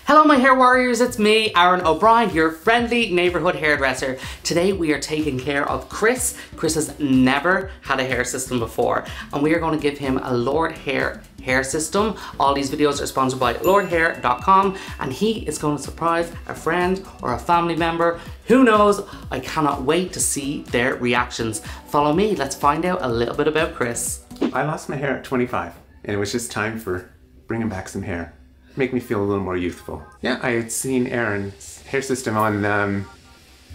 Hello my hair warriors, it's me, Aaron O'Brien, your friendly neighborhood hairdresser. Today we are taking care of Chris. Chris has never had a hair system before and we are going to give him a Lordhair hair system. All these videos are sponsored by Lordhair.com and he is going to surprise a friend or a family member. Who knows? I cannot wait to see their reactions. Follow me, let's find out a little bit about Chris. I lost my hair at 25 and it was just time for bringing back some hair. Make me feel a little more youthful. Yeah, I had seen Aaron's hair system on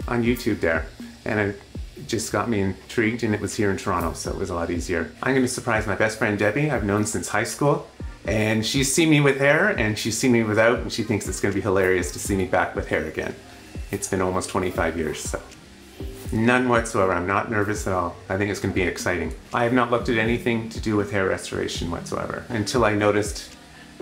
YouTube there, and it just got me intrigued, and it was here in Toronto, so it was a lot easier. I'm gonna surprise my best friend Debbie. I've known since high school, and she's seen me with hair, and she's seen me without, and she thinks it's gonna be hilarious to see me back with hair again. It's been almost 25 years, so none whatsoever. I'm not nervous at all. I think it's gonna be exciting. I have not looked at anything to do with hair restoration whatsoever until I noticed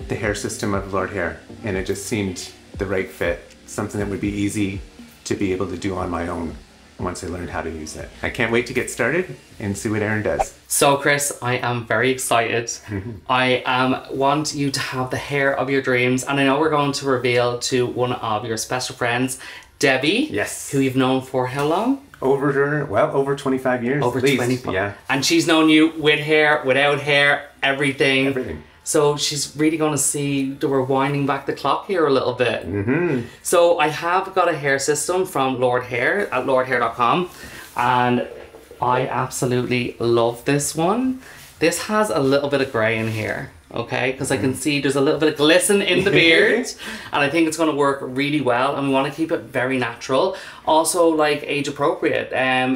the hair system of Lordhair, and it just seemed the right fit, something that would be easy to be able to do on my own once I learned how to use it. I can't wait to get started and see what Aaron does. So Chris, I am very excited. I want you to have the hair of your dreams, and I know we're going to reveal to one of your special friends, Debbie. Yes. Who you've known for how long? Over 25 years. Over at least. 25. Yeah. And she's known you with hair, without hair, everything. Everything. So she's really going to see that we're winding back the clock here a little bit. So I have got a hair system from Lordhair at Lordhair.com, and I absolutely love this one. This has a little bit of grey in here, okay? Because I can see there's a little bit of glisten in the beard, and I think it's going to work really well, and we want to keep it very natural. Also, like, age appropriate,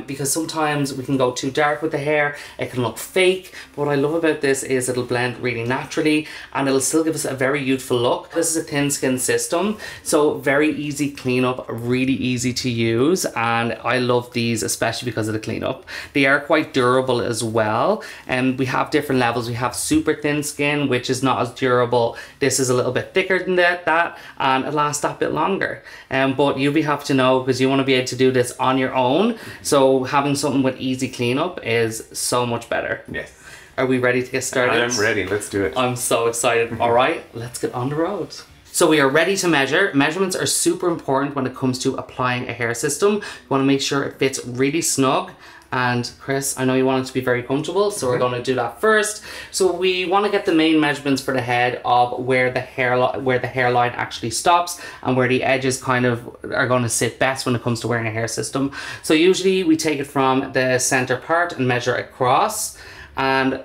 because sometimes we can go too dark with the hair, it can look fake. But what I love about this is it'll blend really naturally and it'll still give us a very youthful look. This is a thin skin system, so very easy cleanup, really easy to use, and I love these especially because of the cleanup. They are quite durable as well, and we have different levels. We have super thin skin, which is not as durable. This is a little bit thicker than that, and it lasts that bit longer. But you'll be happy to know, because you want to be able to do this on your own, so having something with easy cleanup is so much better. Yes. Are we ready to get started? I'm ready, let's do it. I'm so excited. All right, let's get on the road. So we are ready to measure. Measurements are super important when it comes to applying a hair system. You want to make sure it fits really snug. And Chris, I know you want it to be very comfortable, so we're going to do that first. So we want to get the main measurements for the head of where the hairline actually stops and where the edges kind of are going to sit best when it comes to wearing a hair system. So usually we take it from the center part and measure across, and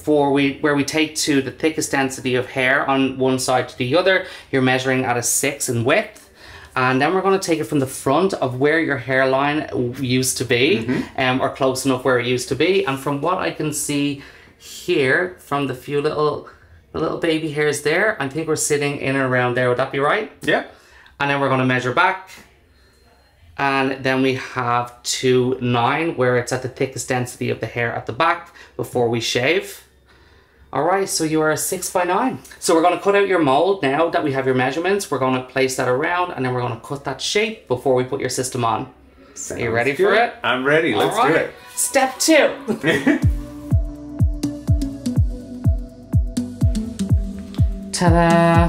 where we take to the thickest density of hair on one side to the other, you're measuring at a 6 in width. And then we're going to take it from the front of where your hairline used to be, or close enough where it used to be. And from what I can see here, from the few little baby hairs there, I think we're sitting in and around there. Would that be right? Yeah. And then we're going to measure back. And then we have to 9, where it's at the thickest density of the hair at the back before we shave. Alright, so you are a 6 by 9. So we're going to cut out your mold now that we have your measurements. We're going to place that around, and then we're going to cut that shape before we put your system on. Are you ready for it? I'm ready, let's do it. Step 2. Ta-da!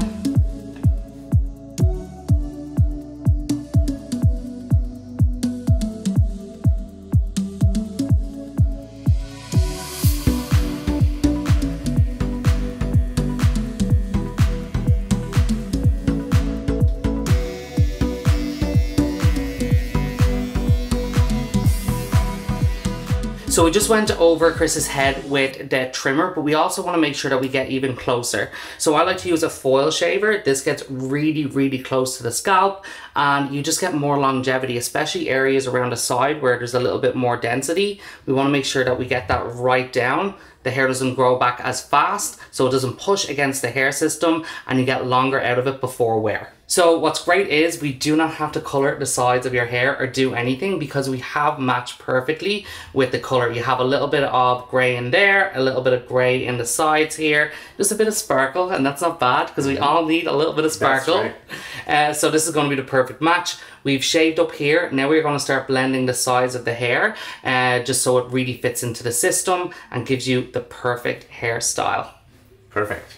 So we just went over Chris's head with the trimmer, but we also want to make sure that we get even closer. So I like to use a foil shaver. This gets really, really close to the scalp, and you just get more longevity, especially areas around the side where there's a little bit more density. We want to make sure that we get that right down. The hair doesn't grow back as fast, so it doesn't push against the hair system, and you get longer out of it before wear. So what's great is we do not have to color the sides of your hair or do anything, because we have matched perfectly with the color. You have a little bit of grey in there, a little bit of grey in the sides here, just a bit of sparkle, and that's not bad because we all need a little bit of sparkle. That's right. So this is going to be the perfect match. We've shaved up here. Now we're going to start blending the sides of the hair just so it really fits into the system and gives you the perfect hairstyle. Perfect.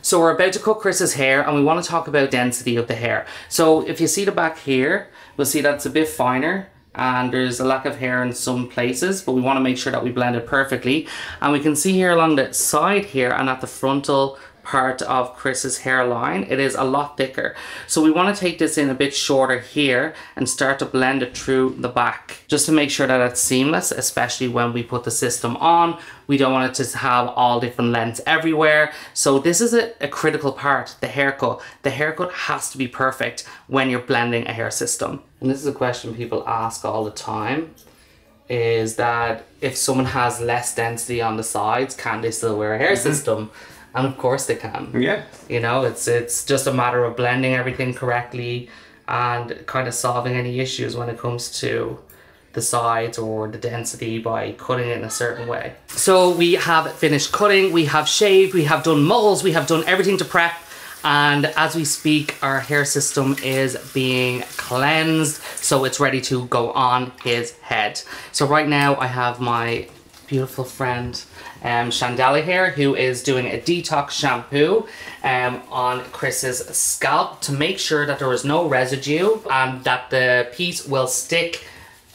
So we're about to cut Chris's hair and we want to talk about density of the hair. So if you see the back here, we'll see that it's a bit finer and there's a lack of hair in some places, but we want to make sure that we blend it perfectly. And we can see here along the side here and at the frontal part of Chris's hairline, it is a lot thicker. So we want to take this in a bit shorter here and start to blend it through the back just to make sure that it's seamless, especially when we put the system on. We don't want it to have all different lengths everywhere. So this is a critical part, the haircut. The haircut has to be perfect when you're blending a hair system. And this is a question people ask all the time, is that if someone has less density on the sides, can they still wear a hair system? And of course they can. Yeah. You know, it's just a matter of blending everything correctly and kind of solving any issues when it comes to the sides or the density by cutting it in a certain way. So we have finished cutting, we have shaved, we have done moles, we have done everything to prep. And as we speak, our hair system is being cleansed. So it's ready to go on his head. So right now I have my beautiful friend Chandela here, who is doing a detox shampoo on Chris's scalp to make sure that there is no residue and that the piece will stick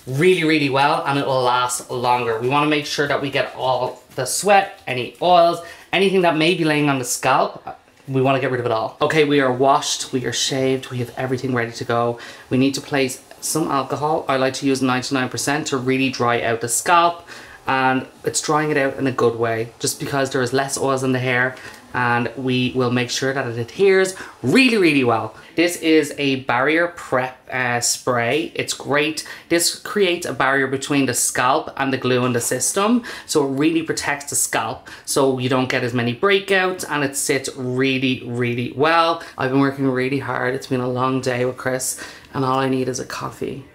really well and it will last longer. We want to make sure that we get all the sweat, any oils, anything that may be laying on the scalp. We want to get rid of it all. Okay, we are washed, we are shaved, we have everything ready to go. We need to place some alcohol. I like to use 99% to really dry out the scalp. And it's drying it out in a good way, just because there is less oils in the hair, and we will make sure that it adheres really well. This is a barrier prep spray. It's great. This creates a barrier between the scalp and the glue in the system, so it really protects the scalp so you don't get as many breakouts, and it sits really well. I've been working really hard. It's been a long day with Chris and all I need is a coffee.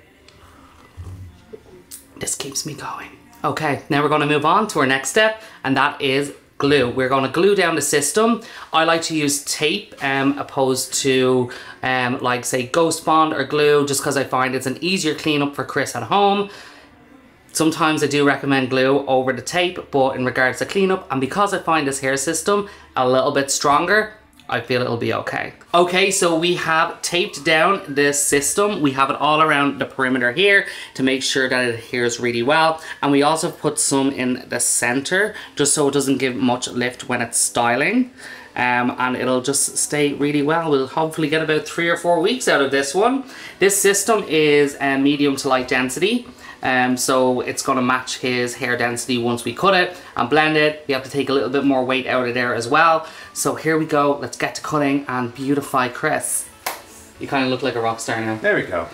This keeps me going. Okay, now we're going to move on to our next step, and that is glue. We're going to glue down the system. I like to use tape opposed to like say Ghost Bond or glue, just because I find it's an easier cleanup for Chris at home. Sometimes I do recommend glue over the tape, but in regards to cleanup, and because I find this hair system a little bit stronger, I feel it'll be okay. Okay, so we have taped down this system. We have it all around the perimeter here to make sure that it adheres really well. And we also put some in the center just so it doesn't give much lift when it's styling. And it'll just stay really well. We'll hopefully get about 3 or 4 weeks out of this one. This system is medium to light density. So it's going to match his hair density once we cut it and blend it. We have to take a little bit more weight out of there as well. So here we go. Let's get to cutting and beautify Chris. You kind of look like a rock star now. There we go.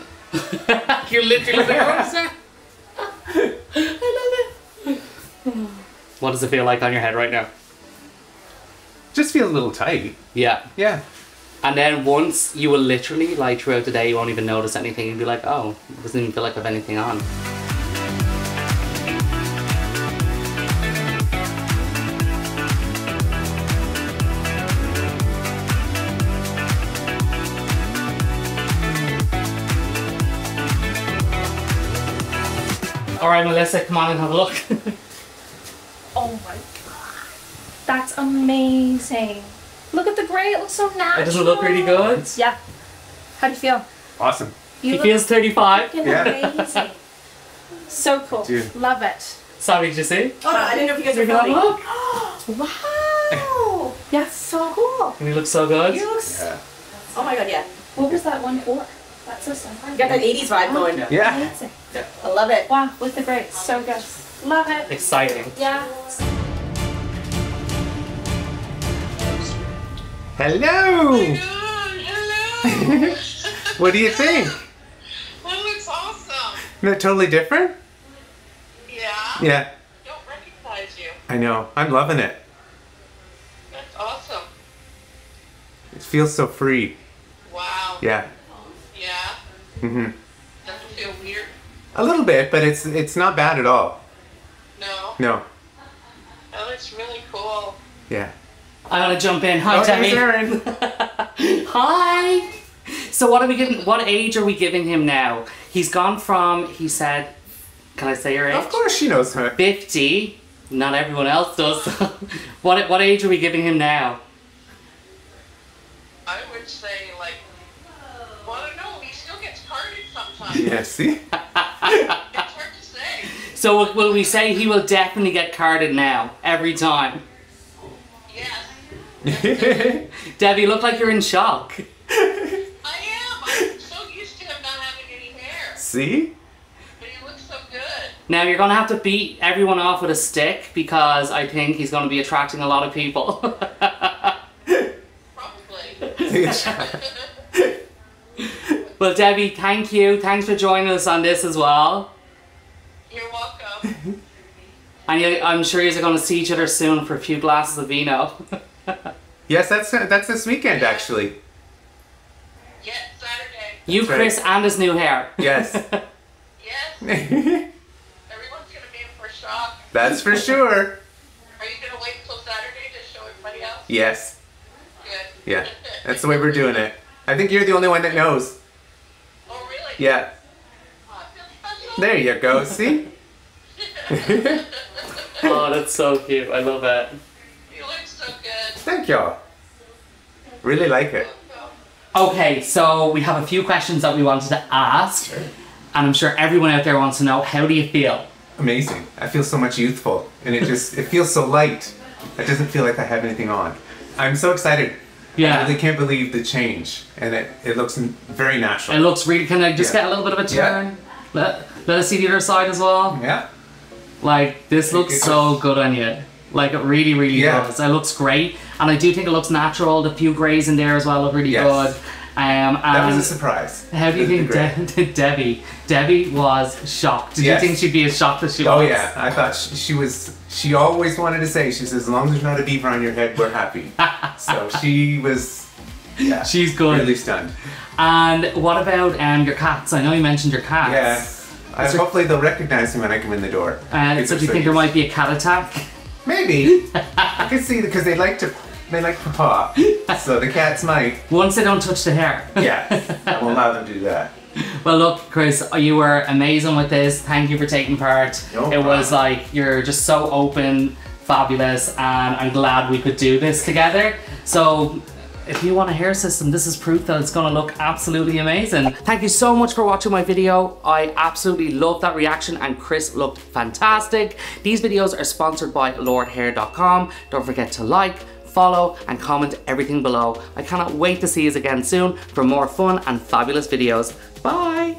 You literally look like a rock star. I love it. What does it feel like on your head right now? Just feel a little tight. Yeah. Yeah. And then once you will literally, like throughout the day, you won't even notice anything. You'll be like, oh, it doesn't even feel like I have anything on. All right, Melissa, come on and have a look. Oh my god, that's amazing. Look at the grey, it looks so natural. It doesn't look pretty good? Yeah. How do you feel? Awesome. He feels 35. Yeah. Amazing. So cool. Dude. Love it. Sorry, did you see? Oh no, I didn't know if you guys were Have a filming. look. Wow. Yeah, so cool. And he looks so good. You look Oh my god, yeah. What was that one for? That's so You got that 80s vibe going. Yeah. amazing. I love it. Wow, with the grey. So good. Love it. Exciting. Yeah. Hello! Hello! What do you think? That looks awesome! Isn't that totally different? Yeah? Yeah. Don't recognize you. I know. I'm loving it. That's awesome. It feels so free. Wow. Yeah. Yeah? Mm-hmm. Doesn't feel weird? A little bit, but it's not bad at all. No? No. That looks really cool. Yeah. I want to jump in. Hi, Oh, Tammy. there's Aaron. Hi. So what are we giving? What age are we giving him now? He's gone from. He said, "Can I say your age?" Of course she knows her. 50. Not everyone else does. What age are we giving him now? Well, I don't know. He still gets carded sometimes. Yeah, see? It's hard to say. So will we say he will definitely get carded now, every time? Yes. Debbie, you look like you're in shock. I am. I'm so used to him not having any hair. See? But he looks so good. Now you're gonna have to beat everyone off with a stick because I think he's gonna be attracting a lot of people. Probably. Well, Debbie, thank you. Thanks for joining us on this as well. You're welcome. And I'm sure you're going to see each other soon for a few glasses of vino. Yes, that's this weekend, actually. Yes, Saturday. You, That's right. Chris, and his new hair. Yes. Yes. Everyone's gonna be in for a shock. That's for sure. Are you gonna wait until Saturday to show everybody else? Yes. Good. Yeah. That's the way we're doing it. I think you're the only one that knows. Oh, really? Yeah. Oh, I feel special. There you go. See? Oh, that's so cute. I love it. You look so good. Thank you. Really like it. Okay, so we have a few questions that we wanted to ask. And I'm sure everyone out there wants to know, how do you feel? Amazing. I feel so much youthful. And it feels so light. It doesn't feel like I have anything on. I'm so excited. Yeah. I really can't believe the change. And it looks very natural. It looks really, can I just Yeah. get a little bit of a Yeah. turn? Let us see the other side as well. Yeah. Like, this looks so good on you. Like, it really, really Yeah. does. It looks great. And I do think it looks natural. The few greys in there as well look really Yes. good. That was And a surprise. how do you It was think great. Debbie was shocked. Did Yes. you think she'd be as shocked as she Oh was? yeah, I thought she always wanted to say, she says, as long as there's not a beaver on your head, we're happy. So she was, yeah, She's good. really stunned. And what about your cats? I know you mentioned your cats. Yeah, hopefully they'll recognize me when I come in the door. So do you think there might be a cat attack? Maybe. I can see, because they like paw. So the cats might. Once they don't touch the hair. Yeah, I won't allow them to do that. Well, look, Chris, you were amazing with this. Thank you for taking part. No It was problem. like, you're just so open, fabulous, and I'm glad we could do this together. So, if you want a hair system, this is proof that it's gonna look absolutely amazing. Thank you so much for watching my video. I absolutely loved that reaction, and Chris looked fantastic. These videos are sponsored by Lordhair.com. Don't forget to like, follow, and comment everything below. I cannot wait to see you again soon for more fun and fabulous videos. Bye!